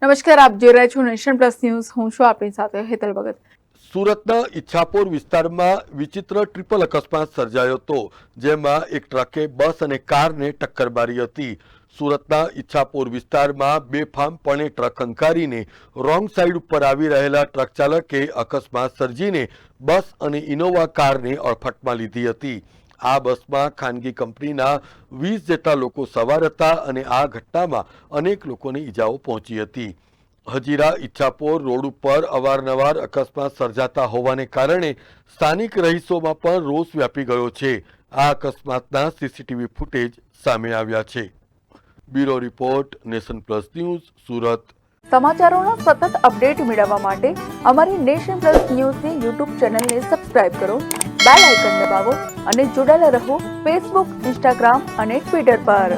નમસ્કાર, આપ જોઈ રહ્યા છો નેશન પ્લસ ન્યૂઝ. હું છું આપની સાથે હેતલ ભગત. સુરતના ઈચ્છાપોર વિસ્તારમાં વિચિત્ર ટ્રિપલ અકસ્માત સર્જાયો હતો, જેમાં એક ટ્રકે બસ અને કારને ટક્કર મારી હતી. સુરતના ઈચ્છાપોર વિસ્તારમાં બેફામપણે ટ્રક હંકારીને રોંગ સાઈડ ઉપર આવી રહેલા ટ્રક ચાલકે અકસ્માત સર્જીને બસ અને ઇનોવા કારને અડફટમાં લીધી હતી. આ બસમાં ખાનગી કંપનીના 20 જેટલા લોકો સવાર હતા અને આ ઘટનામાં અનેક લોકોને ઈજાઓ પહોંચી હતી. હજીરા ઈચ્છાપોર રોડ ઉપર અવારનવાર અકસ્માત સર્જાતા હોવાને કારણે સ્થાનિક રહીશોમાં પણ રોષ વ્યાપી ગયો છે. આ અકસ્માતના સીસીટીવી ફૂટેજ સામે આવ્યા છે. Bureau report, nation plus news, Surat. સમાચારોના સતત અપડેટ મેળવવા માટે અમારી નેશન પ્લસ ન્યૂઝની યુટ્યુબ ચેનલને સબસ્ક્રાઇબ કરો, બેલ આઇકન દબાવો અને જોડાયેલા રહો ફેસબુક, ઇન્સ્ટાગ્રામ અને ટ્વિટર પર.